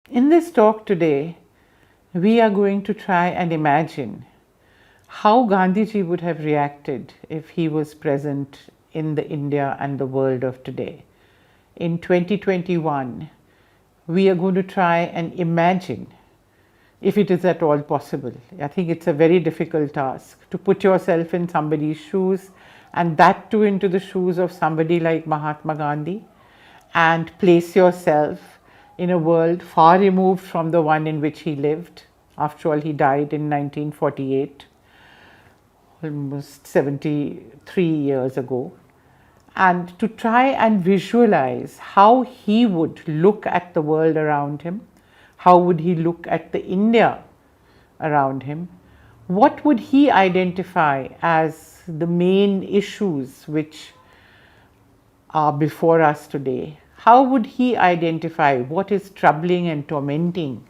In this talk today, we are going to try and imagine how Gandhiji would have reacted if he was present in the India and the world of today. In 2021, we are going to try and imagine, if it is at all possible. I think it's a very difficult task to put yourself in somebody's shoes, and that too into the shoes of somebody like Mahatma Gandhi, and place yourself in a world far removed from the one in which he lived. After all, he died in 1948, almost 73 years ago. And to try and visualize how he would look at the world around him, how would he look at the India around him, what would he identify as the main issues which are before us today, how would he identify what is troubling and tormenting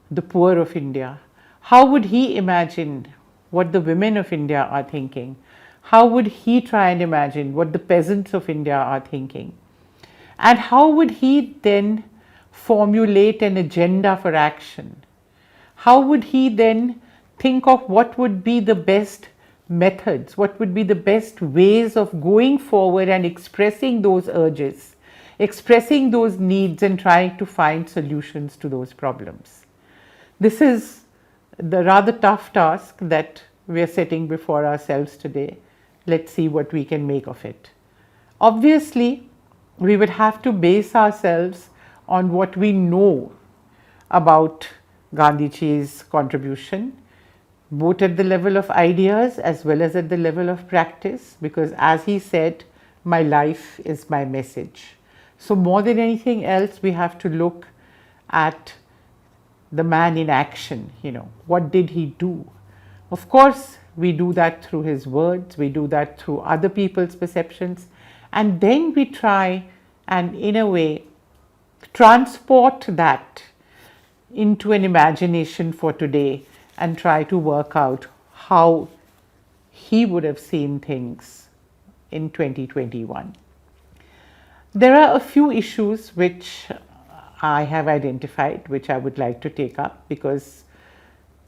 the poor of India, how would he imagine what the women of India are thinking, how would he try and imagine what the peasants of India are thinking, and how would he then formulate an agenda for action? How would he then think of what would be the best methods, what would be the best ways of going forward and expressing those urges, expressing those needs, and trying to find solutions to those problems? This is the rather tough task that we are setting before ourselves today. Let's see what we can make of it. Obviously, we would have to base ourselves on what we know about Gandhiji's contribution, both at the level of ideas as well as at the level of practice, because as he said, my life is my message. So more than anything else, we have to look at the man in action. What did he do? Of course, we do that through his words, we do that through other people's perceptions, and then we try and in a way transport that into an imagination for today and try to work out how he would have seen things in 2021. There are a few issues which I have identified, which I would like to take up, because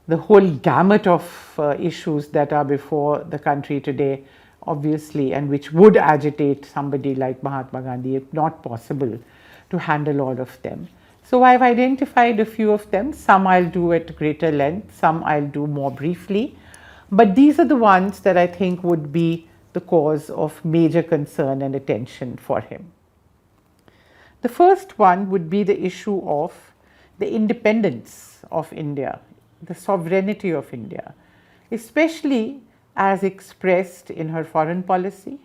the whole gamut of issues that are before the country today, obviously, and which would agitate somebody like Mahatma Gandhi, if not possible to handle all of them. So I've identified a few of them. Some I'll do at greater length, some I'll do more briefly, but these are the ones that I think would be the cause of major concern and attention for him. The first one would be the issue of the independence of India, the sovereignty of India, especially as expressed in her foreign policy,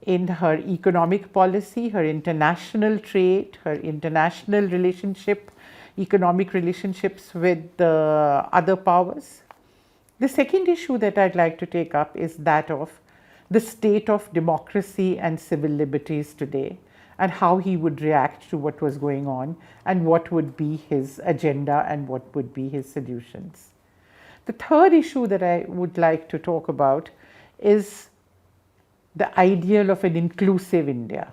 in her economic policy, her international trade, her international economic relationships with the other powers. The second issue that I'd like to take up is that of the state of democracy and civil liberties today, and how he would react to what was going on, and what would be his agenda and what would be his solutions. The third issue that I would like to talk about is the ideal of an inclusive India.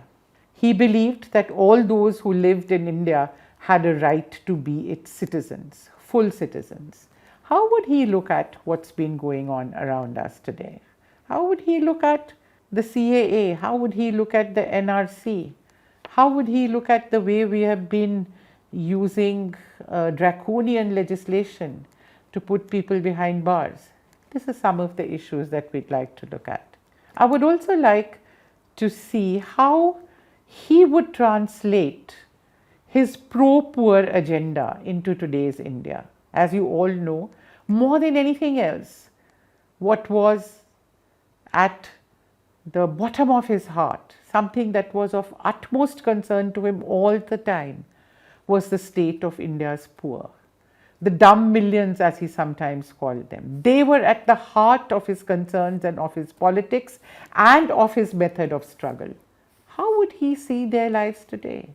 He believed that all those who lived in India had a right to be its citizens, full citizens. How would he look at what's been going on around us today? How would he look at the CAA? How would he look at the NRC? How would he look at the way we have been using draconian legislation to put people behind bars? This is some of the issues that we'd like to look at. I would also like to see how he would translate his pro-poor agenda into today's India. As you all know, more than anything else, what was at the bottom of his heart, something that was of utmost concern to him all the time, was the state of India's poor. The dumb millions, as he sometimes called them. They were at the heart of his concerns and of his politics and of his method of struggle. How would he see their lives today?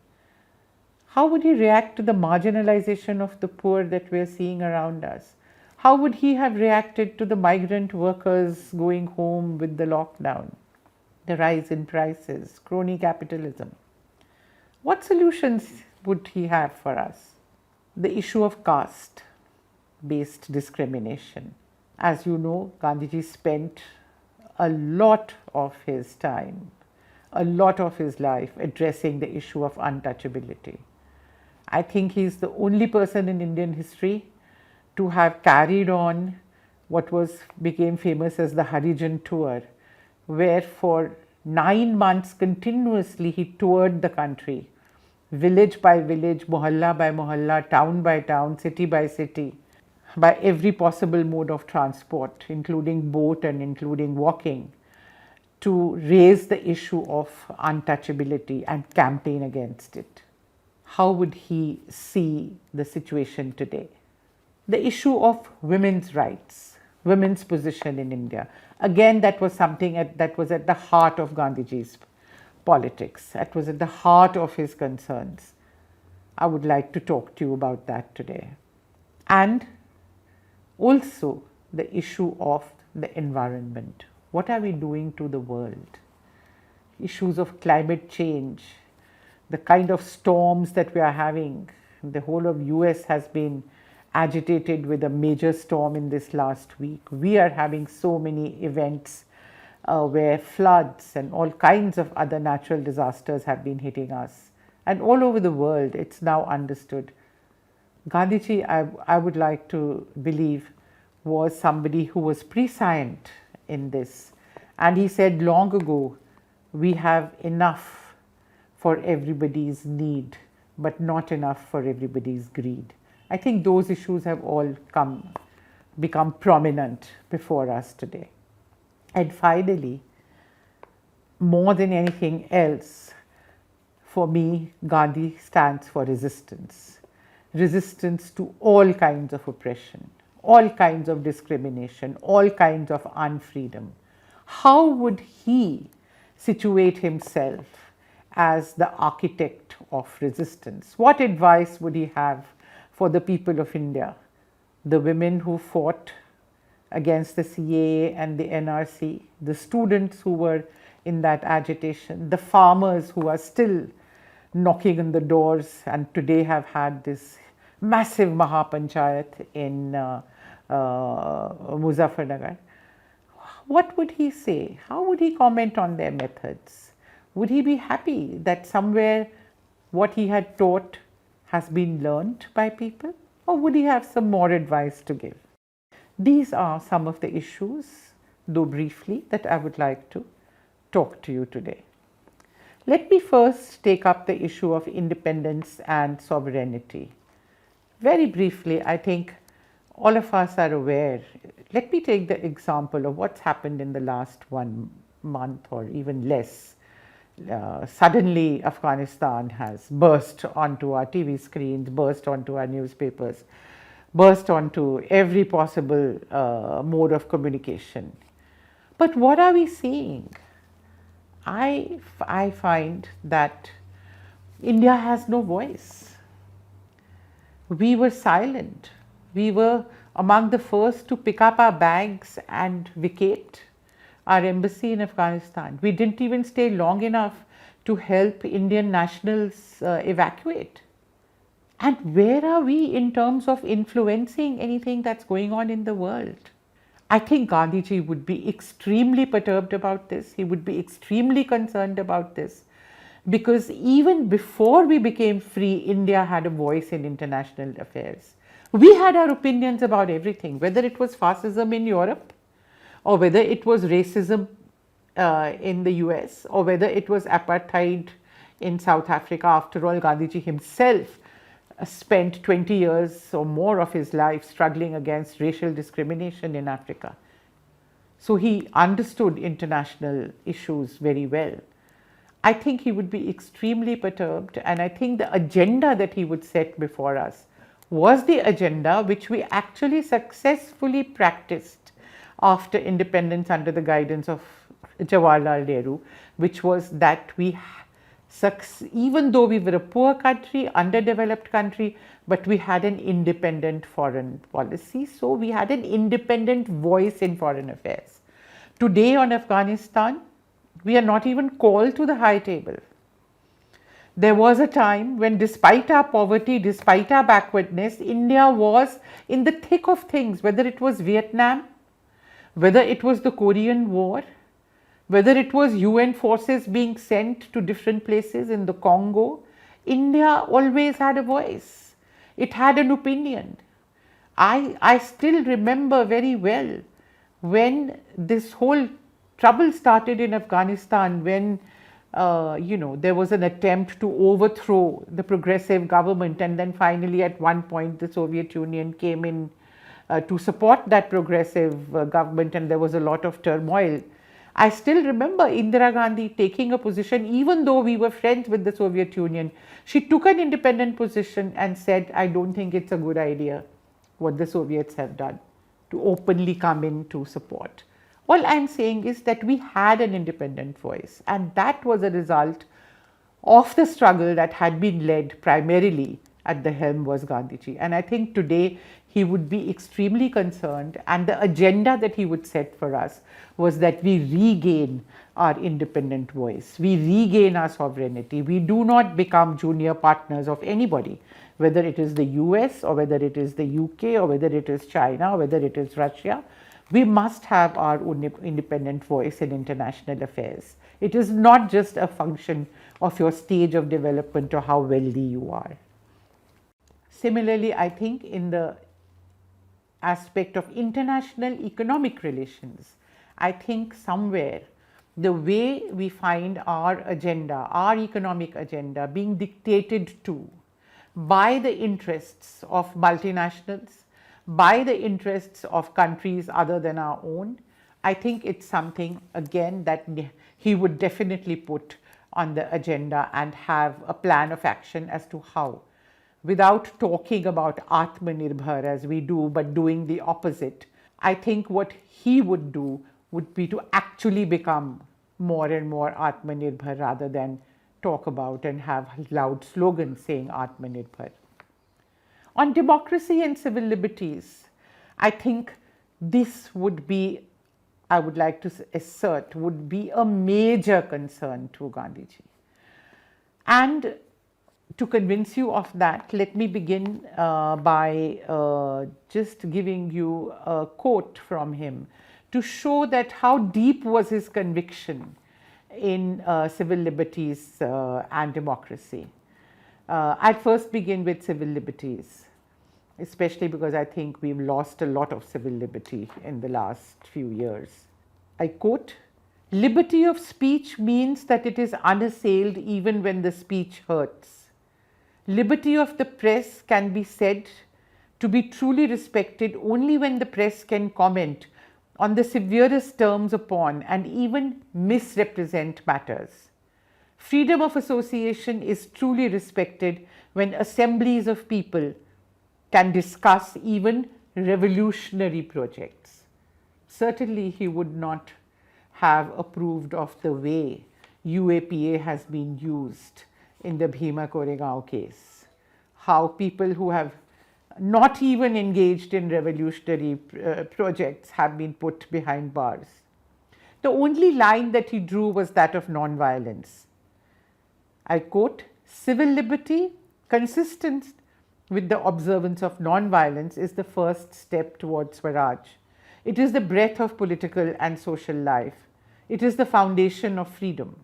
How would he react to the marginalization of the poor that we are seeing around us? How would he have reacted to the migrant workers going home with the lockdown, the rise in prices, crony capitalism? What solutions would he have for us? The issue of caste based discrimination. As you know, Gandhiji spent a lot of his time, a lot of his life addressing the issue of untouchability. I think he's the only person in Indian history to have carried on what became famous as the Harijan tour, where for 9 months continuously he toured the country, village by village, mohalla by mohalla, town by town, city by city, by every possible mode of transport, including boat and including walking, to raise the issue of untouchability and campaign against it. How would he see the situation today? The issue of women's rights, women's position in India. Again, that was something that was at the heart of Gandhiji's politics. That was at the heart of his concerns. I would like to talk to you about that today. And also the issue of the environment. What are we doing to the world? Issues of climate change, the kind of storms that we are having. The whole of US has been agitated with a major storm in this last week. We are having so many events where floods and all kinds of other natural disasters have been hitting us. And all over the world, it's now understood. Gandhiji, I would like to believe, was somebody who was prescient in this. And he said long ago, we have enough for everybody's need, but not enough for everybody's greed. I think those issues have all become prominent before us today. And finally, more than anything else, for me, Gandhi stands for resistance. Resistance to all kinds of oppression, all kinds of discrimination, all kinds of unfreedom. How would he situate himself as the architect of resistance? What advice would he have for the people of India, the women who fought against the CAA and the NRC, the students who were in that agitation, the farmers who are still knocking on the doors and today have had this massive Mahapanchayat in Muzaffarnagar? What would he say? How would he comment on their methods? Would he be happy that somewhere what he had taught has been learnt by people? Or would he have some more advice to give? These are some of the issues, though briefly, that I would like to talk to you today. Let me first take up the issue of independence and sovereignty. Very briefly, I think all of us are aware. Let me take the example of what's happened in the last 1 month or even less. Suddenly, Afghanistan has burst onto our TV screens, burst onto our newspapers, burst onto every possible mode of communication. But what are we seeing? I find that India has no voice. We were silent. We were among the first to pick up our bags and vacate our embassy in Afghanistan. We didn't even stay long enough to help Indian nationals evacuate. And where are we in terms of influencing anything that's going on in the world? I think Gandhiji would be extremely perturbed about this. He would be extremely concerned about this, because even before we became free, India had a voice in international affairs. We had our opinions about everything, whether it was fascism in Europe, or whether it was racism in the US, or whether it was apartheid in South Africa. After all, Gandhiji himself spent 20 years or more of his life struggling against racial discrimination in Africa. So he understood international issues very well. I think he would be extremely perturbed, and I think the agenda that he would set before us was the agenda which we actually successfully practiced after independence under the guidance of Jawaharlal Nehru, which was that even though we were a poor country, underdeveloped country, but we had an independent foreign policy. So we had an independent voice in foreign affairs. Today on Afghanistan, we are not even called to the high table. There was a time when, despite our poverty, despite our backwardness, India was in the thick of things, whether it was Vietnam, whether it was the Korean War, whether it was UN forces being sent to different places in the Congo. India always had a voice. It had an opinion. I still remember very well when this whole trouble started in Afghanistan, when there was an attempt to overthrow the progressive government, and then finally at one point the Soviet Union came in to support that progressive government, and there was a lot of turmoil. I still remember Indira Gandhi taking a position, even though we were friends with the Soviet Union. She took an independent position and said, I don't think it's a good idea what the Soviets have done to openly come in to support. All I'm saying is that we had an independent voice, and that was a result of the struggle that had been led primarily at the helm was Gandhiji. And I think today he would be extremely concerned, and the agenda that he would set for us was that we regain our independent voice, we regain our sovereignty, we do not become junior partners of anybody, whether it is the US or whether it is the UK or whether it is China or whether it is Russia. We must have our own independent voice in international affairs. It is not just a function of your stage of development or how wealthy you are. Similarly, I think in the aspect of international economic relations, I think somewhere the way we find our agenda, our economic agenda being dictated to by the interests of multinationals, by the interests of countries other than our own, I think it's something again that he would definitely put on the agenda and have a plan of action as to how, without talking about Atmanirbhar as we do, but doing the opposite. I think what he would do would be to actually become more and more Atmanirbhar rather than talk about and have loud slogans saying Atmanirbhar. On democracy and civil liberties, I think this would be, I would like to assert, would be a major concern to Gandhiji. And to convince you of that, let me begin by just giving you a quote from him to show that how deep was his conviction in civil liberties and democracy. I'd first begin with civil liberties, especially because I think we've lost a lot of civil liberty in the last few years. I quote, "Liberty of speech means that it is unassailed even when the speech hurts. Liberty of the press can be said to be truly respected only when the press can comment on the severest terms upon and even misrepresent matters. Freedom of association is truly respected when assemblies of people can discuss even revolutionary projects." Certainly, he would not have approved of the way UAPA has been used in the Bhima Koregaon case, how people who have not even engaged in revolutionary projects have been put behind bars. The only line that he drew was that of non-violence. I quote, "Civil liberty consistent with the observance of non-violence is the first step towards Swaraj. It is the breath of political and social life. It is the foundation of freedom.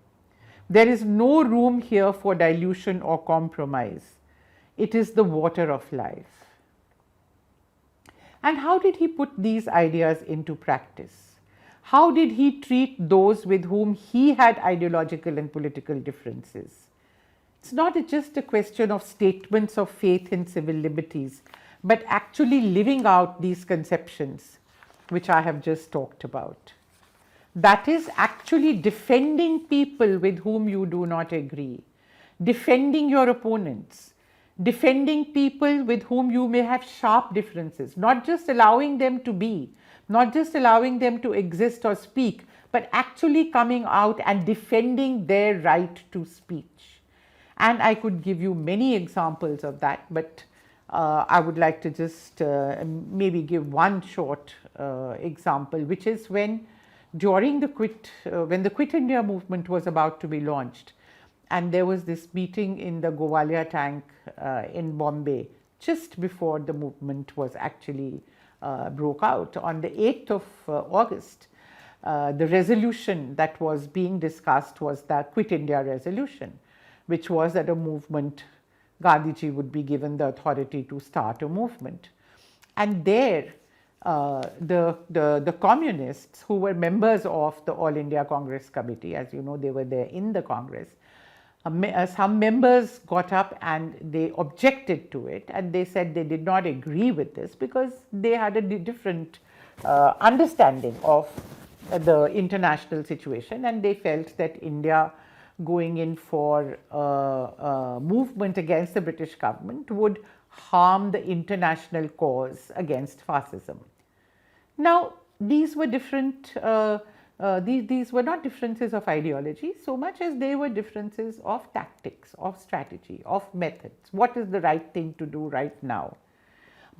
There is no room here for dilution or compromise. It is the water of life." And how did he put these ideas into practice? How did he treat those with whom he had ideological and political differences? It's not just a question of statements of faith in civil liberties, but actually living out these conceptions which I have just talked about. That is actually defending people with whom you do not agree, defending your opponents, defending people with whom you may have sharp differences, not just allowing them to be, not just allowing them to exist or speak, but actually coming out and defending their right to speech. And I could give you many examples of that, but I would like to just maybe give one short example, which is when during the Quit India movement was about to be launched, And there was this meeting in the Gowalia tank in Bombay just before the movement was actually broke out. On the 8th of August, the resolution that was being discussed was the Quit India resolution, which was that a movement, Gandhiji would be given the authority to start a movement. And there, the communists who were members of the All India Congress Committee, as you know, they were there in the Congress, some members got up and they objected to it, and they said they did not agree with this because they had a different understanding of the international situation, and they felt that India going in for a movement against the British government would harm the international cause against fascism. Now, these were different. These were not differences of ideology so much as they were differences of tactics, of strategy, of methods. What is the right thing to do right now?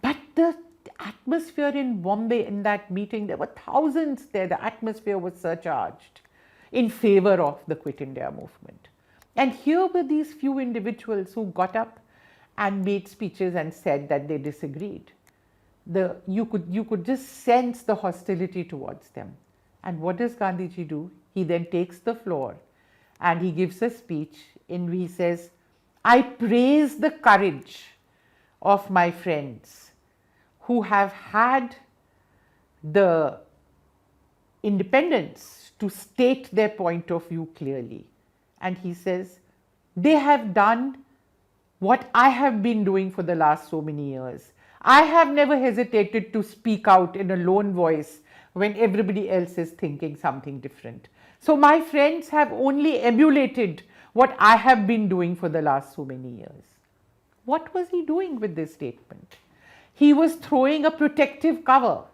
But the atmosphere in Bombay in that meeting, there were thousands there. The atmosphere was surcharged in favor of the Quit India movement. And here were these few individuals who got up and made speeches and said that they disagreed. You could just sense the hostility towards them. And what does Gandhiji do? He then takes the floor and he gives a speech in which he says, I praise the courage of my friends who have had the independence to state their point of view clearly. And he says, they have done what I have been doing for the last so many years. I have never hesitated to speak out in a lone voice when everybody else is thinking something different. So my friends have only emulated what I have been doing for the last so many years. What was he doing with this statement? He was throwing a protective cover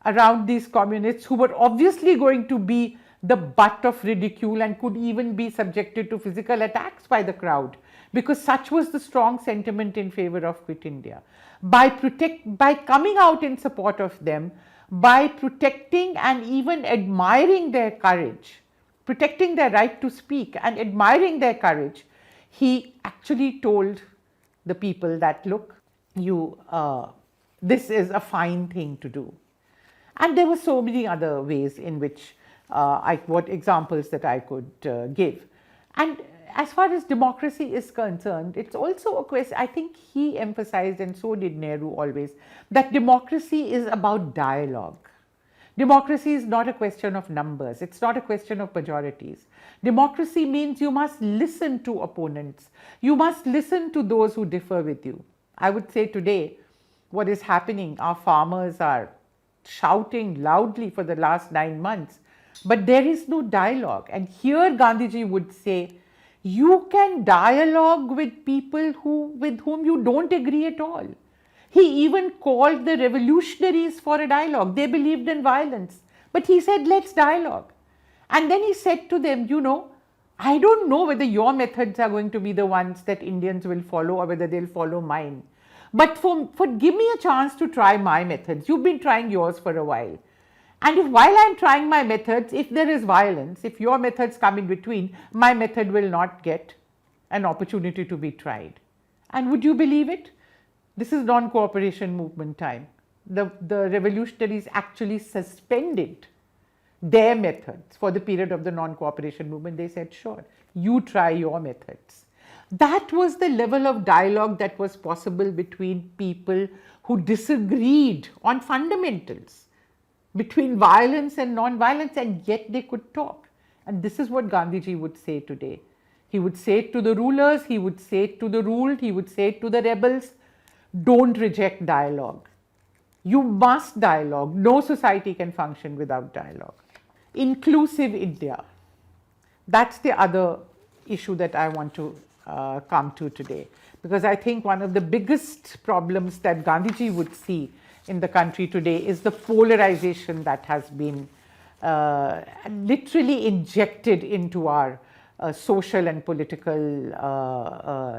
around these communists who were obviously going to be the butt of ridicule and could even be subjected to physical attacks by the crowd, because such was the strong sentiment in favor of Quit India. By coming out in support of them, by protecting and even admiring their courage, protecting their right to speak and admiring their courage, he actually told the people that, look, this is a fine thing to do. And there were so many other ways in which what examples that I could give. And as far as democracy is concerned, it's also a question, I think he emphasized, and so did Nehru always, that democracy is about dialogue. Democracy is not a question of numbers. It's not a question of majorities. Democracy means you must listen to opponents. You must listen to those who differ with you. I would say today, what is happening, our farmers are shouting loudly for the last 9 months, but there is no dialogue. And here Gandhiji would say, you can dialogue with people with whom you don't agree at all. He even called the revolutionaries for a dialogue. They believed in violence, but he said, let's dialogue. And then he said to them, I don't know whether your methods are going to be the ones that Indians will follow or whether they'll follow mine. But give me a chance to try my methods. You've been trying yours for a while. And while I'm trying my methods, if there is violence, if your methods come in between, my method will not get an opportunity to be tried. And would you believe it? This is non-cooperation movement time. The revolutionaries actually suspended their methods for the period of the non-cooperation movement. They said, sure, you try your methods. That was the level of dialogue that was possible between people who disagreed on fundamentals, between violence and non-violence, and yet they could talk. And this is what Gandhiji would say today. He would say it to the rulers, he would say it to the ruled, he would say it to the rebels, don't reject dialogue. You must dialogue. No society can function without dialogue. Inclusive India. That's the other issue that I want to come to today, because I think one of the biggest problems that Gandhiji would see in the country today is the polarization that has been literally injected into our social and political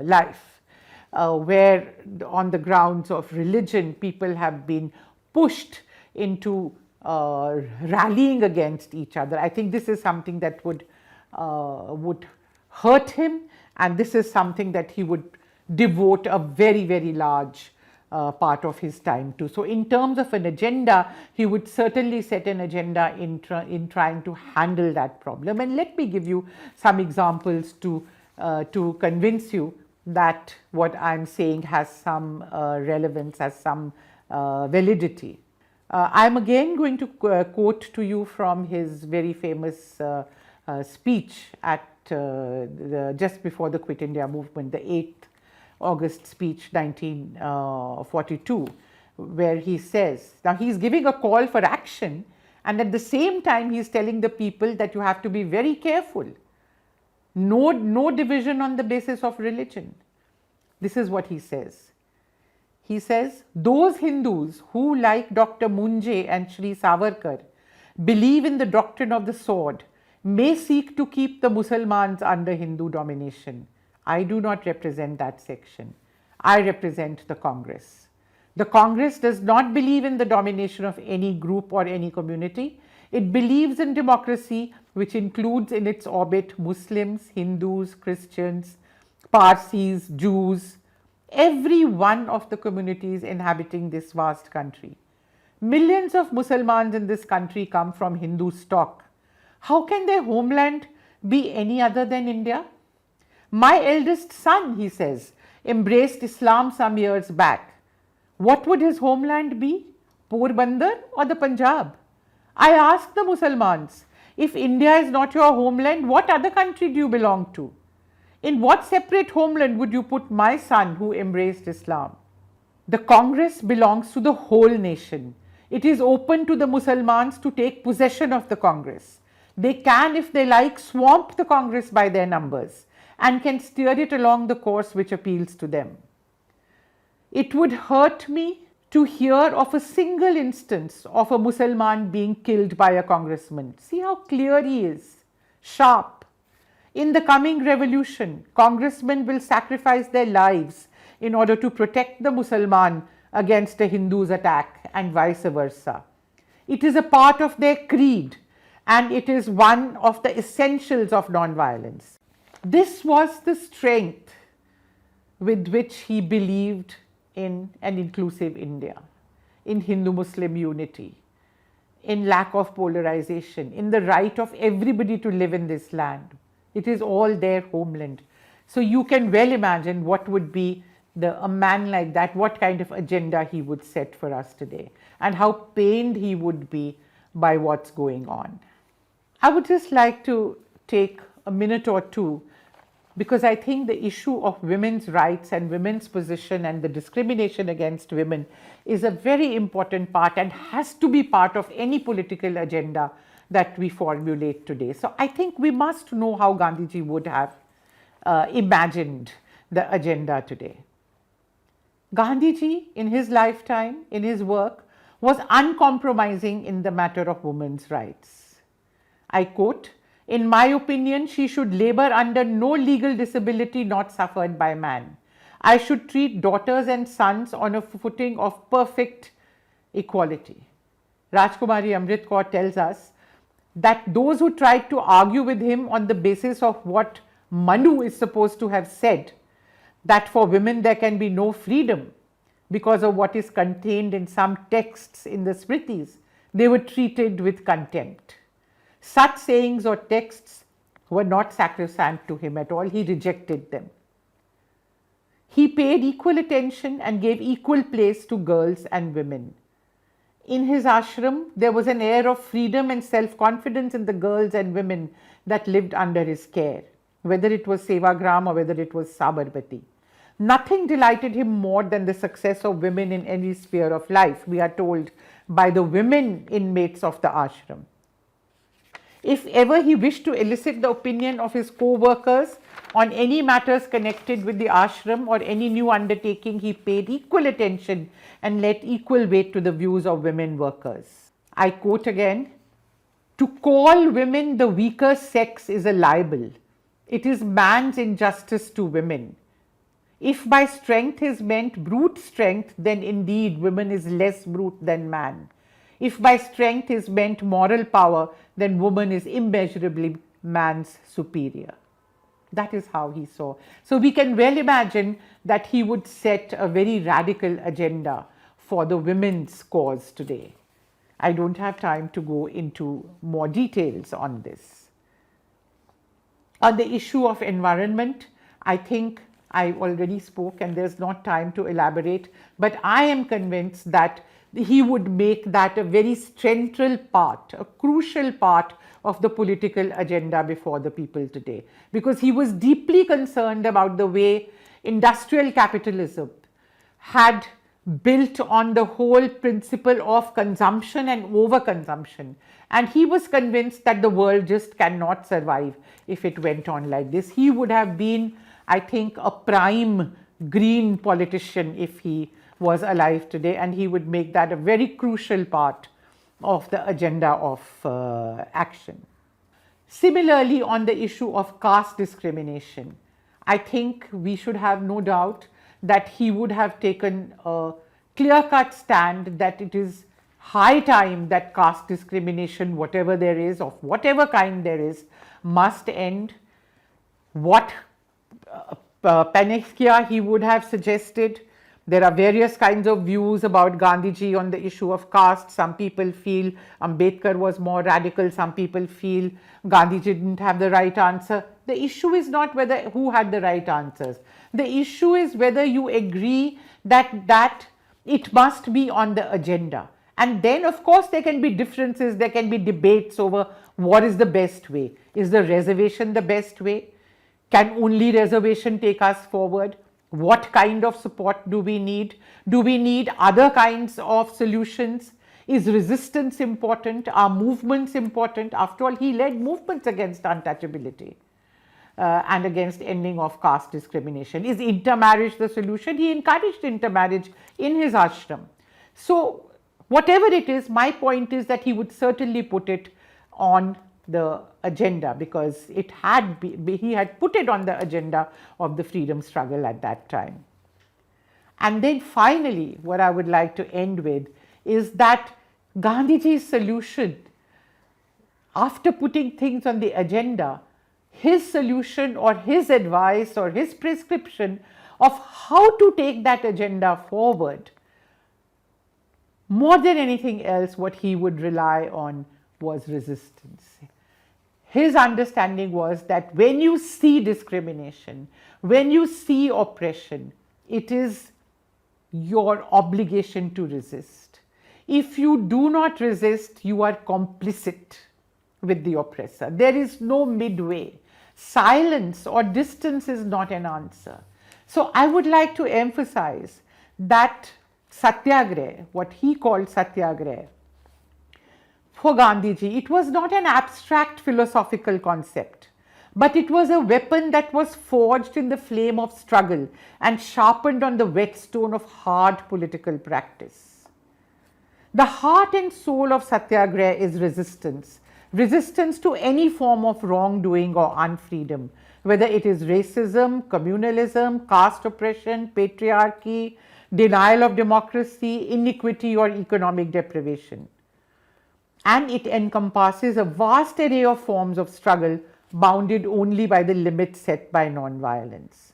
life, where on the grounds of religion people have been pushed into rallying against each other. I think this is something that would hurt him, and this is something that he would devote a very, very large part of his time to. So in terms of an agenda, he would certainly set an agenda in trying to handle that problem. And let me give you some examples to convince you that what I'm saying has some relevance, has some validity. I'm again going to quote to you from his very famous speech at just before the Quit India movement, the 8th August speech 1942, where he says, now he's giving a call for action, and at the same time he's telling the people that you have to be very careful. No division on the basis of religion. This is what he says. He says, those Hindus who, like Dr. Munje and Sri Savarkar, believe in the doctrine of the sword may seek to keep the Mussalmans under Hindu domination. I do not represent that section. I represent the Congress. The Congress does not believe in the domination of any group or any community. It believes in democracy, which includes in its orbit Muslims, Hindus, Christians, Parsis, Jews, every one of the communities inhabiting this vast country. Millions of Mussalmans in this country come from Hindu stock. How can their homeland be any other than India? My eldest son, he says, embraced Islam some years back. What would his homeland be? Porbandar or the Punjab? I asked the Mussalmans, if India is not your homeland, what other country do you belong to? In what separate homeland would you put my son who embraced Islam? The Congress belongs to the whole nation. It is open to the Mussalmans to take possession of the Congress. They can, if they like, swamp the Congress by their numbers and can steer it along the course which appeals to them. It would hurt me to hear of a single instance of a Mussalman being killed by a congressman. See how clear he is, sharp. In the coming revolution, congressmen will sacrifice their lives in order to protect the Mussalman against a Hindu's attack and vice versa. It is a part of their creed, and it is one of the essentials of non-violence. This was the strength with which he believed in an inclusive India, in Hindu-Muslim unity, in lack of polarization, in the right of everybody to live in this land. It is all their homeland. So you can well imagine what would be a man like that, what kind of agenda he would set for us today, and how pained he would be by what's going on. I would just like to take a minute or two, because I think the issue of women's rights and women's position and the discrimination against women is a very important part and has to be part of any political agenda that we formulate today. So I think we must know how Gandhiji would have imagined the agenda today. Gandhiji, in his lifetime, in his work, was uncompromising in the matter of women's rights. I quote, "In my opinion, she should labor under no legal disability not suffered by man. I should treat daughters and sons on a footing of perfect equality." Rajkumari Amrit Kaur tells us that those who tried to argue with him on the basis of what Manu is supposed to have said, that for women there can be no freedom because of what is contained in some texts in the Smritis, they were treated with contempt. Such sayings or texts were not sacrosanct to him at all. He rejected them. He paid equal attention and gave equal place to girls and women. In his ashram, there was an air of freedom and self-confidence in the girls and women that lived under his care, whether it was Sevagram or whether it was Sabarbati. Nothing delighted him more than the success of women in any sphere of life, we are told by the women inmates of the ashram. If ever he wished to elicit the opinion of his co-workers on any matters connected with the ashram or any new undertaking, he paid equal attention and let equal weight to the views of women workers. I quote again, "To call women the weaker sex is a libel. It is man's injustice to women. If by strength is meant brute strength, then indeed woman is less brute than man. If by strength is meant moral power, then woman is immeasurably man's superior." That is how he saw. So we can well imagine that he would set a very radical agenda for the women's cause today. I don't have time to go into more details on this. On the issue of environment, I think I already spoke and there's not time to elaborate, but I am convinced that he would make that a very central part, a crucial part of the political agenda before the people today, because he was deeply concerned about the way industrial capitalism had built on the whole principle of consumption and overconsumption. And he was convinced that the world just cannot survive if it went on like this. He would have been, I think, a prime green politician if he was alive today, and he would make that a very crucial part of the agenda of action. Similarly, on the issue of caste discrimination, I think we should have no doubt that he would have taken a clear-cut stand that it is high time that caste discrimination, whatever there is, of whatever kind there is, must end. What panacea he would have suggested. There are various kinds of views about Gandhiji on the issue of caste. Some people feel Ambedkar was more radical. Some people feel Gandhiji didn't have the right answer. The issue is not whether who had the right answers. The issue is whether you agree that it must be on the agenda. And then, of course, there can be differences. There can be debates over what is the best way. Is the reservation the best way? Can only reservation take us forward? What kind of support do we need? Do we need other kinds of solutions? Is resistance important? Are movements important? After all, he led movements against untouchability and against ending of caste discrimination. Is intermarriage the solution? He encouraged intermarriage in his ashram. So, whatever it is, my point is that he would certainly put it on the agenda, because he had put it on the agenda of the freedom struggle at that time. And then finally, what I would like to end with is that Gandhiji's solution, after putting things on the agenda, his solution or his advice or his prescription of how to take that agenda forward, more than anything else, what he would rely on was resistance. His understanding was that when you see discrimination, when you see oppression, it is your obligation to resist. If you do not resist, you are complicit with the oppressor. There is no midway. Silence or distance is not an answer. So I would like to emphasize that Satyagraha, what he called Satyagraha, for Gandhiji, it was not an abstract philosophical concept, but it was a weapon that was forged in the flame of struggle and sharpened on the whetstone of hard political practice. The heart and soul of Satyagraha is resistance, resistance to any form of wrongdoing or unfreedom, whether it is racism, communalism, caste oppression, patriarchy, denial of democracy, iniquity or economic deprivation. And it encompasses a vast array of forms of struggle bounded only by the limits set by non-violence.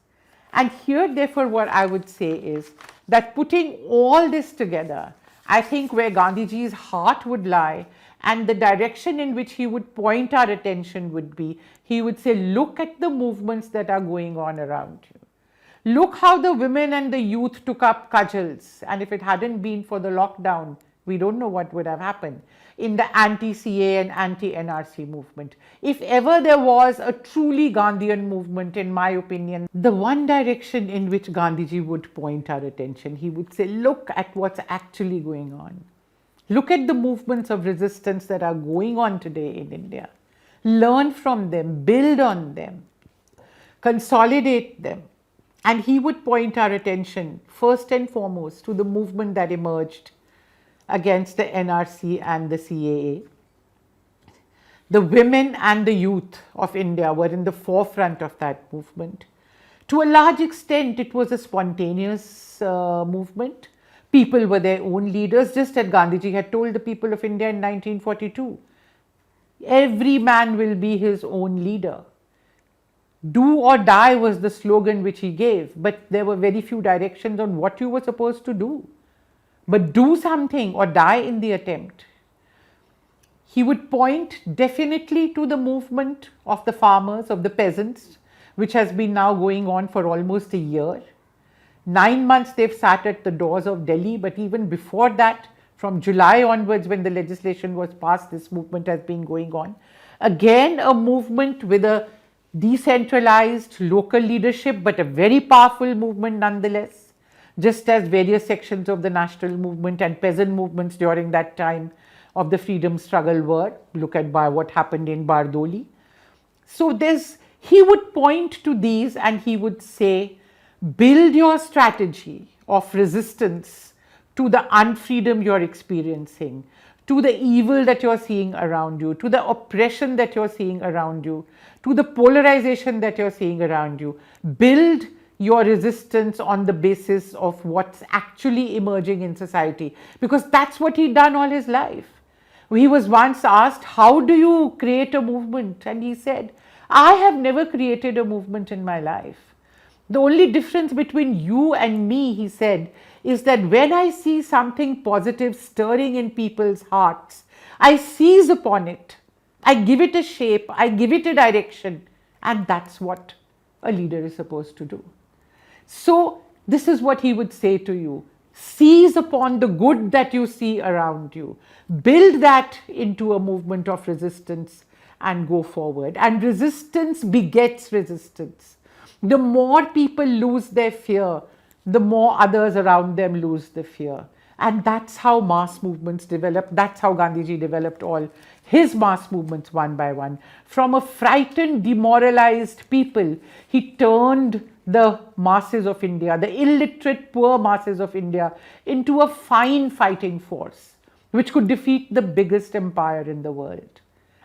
And here, therefore, what I would say is that putting all this together, I think where Gandhiji's heart would lie and the direction in which he would point our attention would be, he would say, look at the movements that are going on around you. Look how the women and the youth took up cudgels, and if it hadn't been for the lockdown, we don't know what would have happened in the anti-CA and anti-NRC movement. If ever there was a truly Gandhian movement, in my opinion, the one direction in which Gandhiji would point our attention, he would say, look at what's actually going on. Look at the movements of resistance that are going on today in India. Learn from them, build on them, consolidate them. And he would point our attention first and foremost to the movement that emerged against the NRC and the CAA. The women and the youth of India were in the forefront of that movement. To a large extent, it was a spontaneous movement. People were their own leaders, just as Gandhiji had told the people of India in 1942. Every man will be his own leader. Do or die was the slogan which he gave, but there were very few directions on what you were supposed to do. But do something or die in the attempt. He would point definitely to the movement of the farmers, of the peasants, which has been now going on for almost a year. 9 months they've sat at the doors of Delhi, but even before that, from July onwards when the legislation was passed, this movement has been going on. Again, a movement with a decentralized local leadership, but a very powerful movement nonetheless, just as various sections of the national movement and peasant movements during that time of the freedom struggle were. Look at what happened in Bardoli. So he would point to these and he would say, build your strategy of resistance to the unfreedom you're experiencing, to the evil that you're seeing around you, to the oppression that you're seeing around you, to the polarization that you're seeing around you. Build your resistance on the basis of what's actually emerging in society, because that's what he'd done all his life. He was once asked, how do you create a movement? And he said, I have never created a movement in my life. The only difference between you and me, he said, is that when I see something positive stirring in people's hearts, I seize upon it, I give it a shape, I give it a direction, and that's what a leader is supposed to do. So this is what he would say to you. Seize upon the good that you see around you. Build that into a movement of resistance and go forward. And resistance begets resistance. The more people lose their fear, the more others around them lose the fear. And that's how mass movements develop. That's how Gandhiji developed all his mass movements one by one. From a frightened, demoralized people, he turned the masses of India, the illiterate, poor masses of India, into a fine fighting force, which could defeat the biggest empire in the world.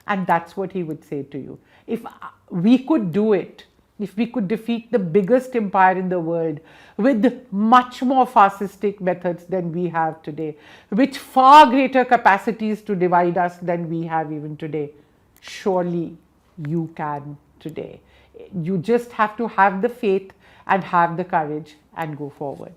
And that's what he would say to you. If we could do it, if we could defeat the biggest empire in the world with much more fascistic methods than we have today, with far greater capacities to divide us than we have even today, surely you can today. You just have to have the faith and have the courage and go forward.